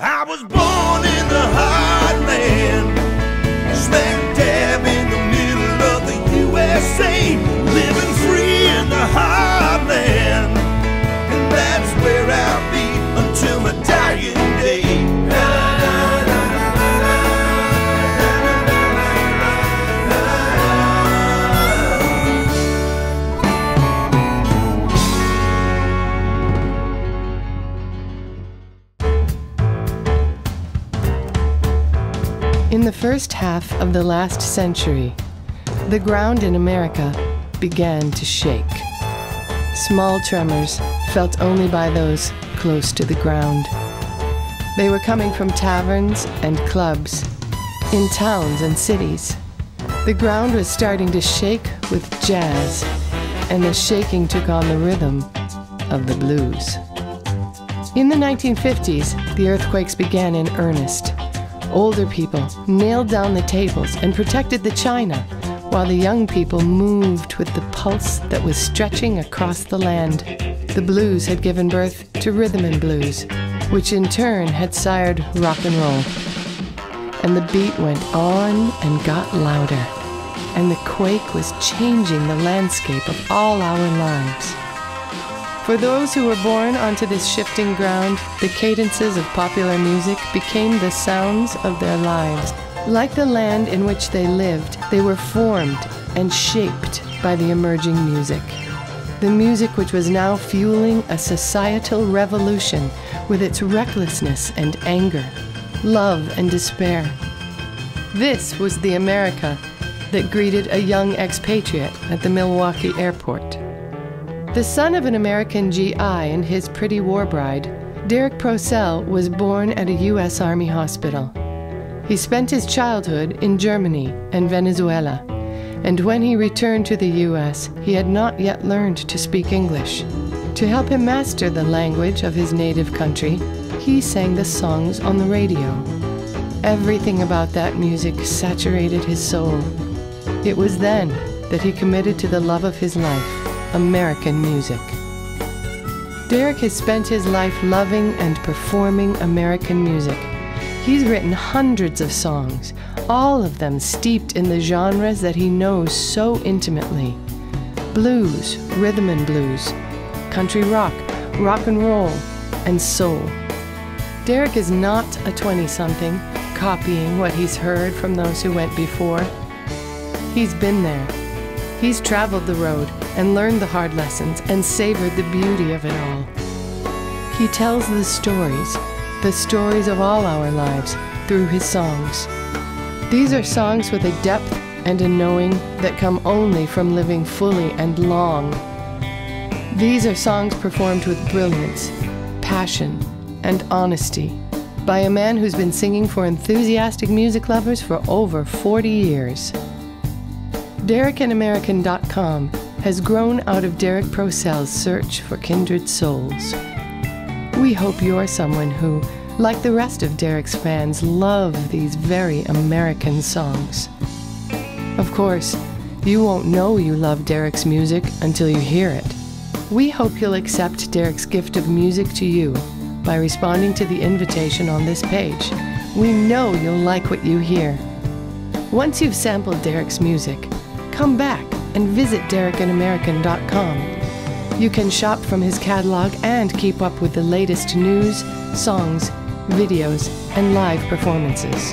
I was born in the heartland, smack dab in the middle of the USA, living free in the heartland, and that's where I'll be until my dying day. In the first half of the last century, the ground in America began to shake. Small tremors felt only by those close to the ground. They were coming from taverns and clubs, in towns and cities. The ground was starting to shake with jazz, and the shaking took on the rhythm of the blues. In the 1950s, the earthquakes began in earnest. Older people nailed down the tables and protected the china, while the young people moved with the pulse that was stretching across the land. The blues had given birth to rhythm and blues, which in turn had sired rock and roll. And the beat went on and got louder, and the quake was changing the landscape of all our lives. For those who were born onto this shifting ground, the cadences of popular music became the sounds of their lives. Like the land in which they lived, they were formed and shaped by the emerging music. The music which was now fueling a societal revolution with its recklessness and anger, love and despair. This was the America that greeted a young expatriate at the Milwaukee airport. The son of an American GI and his pretty war bride, Derrick Purcell was born at a U.S. Army hospital. He spent his childhood in Germany and Venezuela, and when he returned to the U.S., he had not yet learned to speak English. To help him master the language of his native country, he sang the songs on the radio. Everything about that music saturated his soul. It was then that he committed to the love of his life, American music. Derrick has spent his life loving and performing American music. He's written hundreds of songs, all of them steeped in the genres that he knows so intimately. Blues, rhythm and blues, country rock, rock and roll, and soul. Derrick is not a 20-something copying what he's heard from those who went before. He's been there. He's traveled the road and learned the hard lessons and savored the beauty of it all. He tells the stories of all our lives through his songs. These are songs with a depth and a knowing that come only from living fully and long. These are songs performed with brilliance, passion, and honesty by a man who's been singing for enthusiastic music lovers for over 40 years. DerrickAnAmerican.mov has grown out of Derrick Purcell's search for kindred souls. We hope you're someone who, like the rest of Derrick's fans, love these very American songs. Of course, you won't know you love Derrick's music until you hear it. We hope you'll accept Derrick's gift of music to you by responding to the invitation on this page. We know you'll like what you hear. Once you've sampled Derrick's music, come back and visit DerrickAnAmerican.com. You can shop from his catalog and keep up with the latest news, songs, videos, and live performances.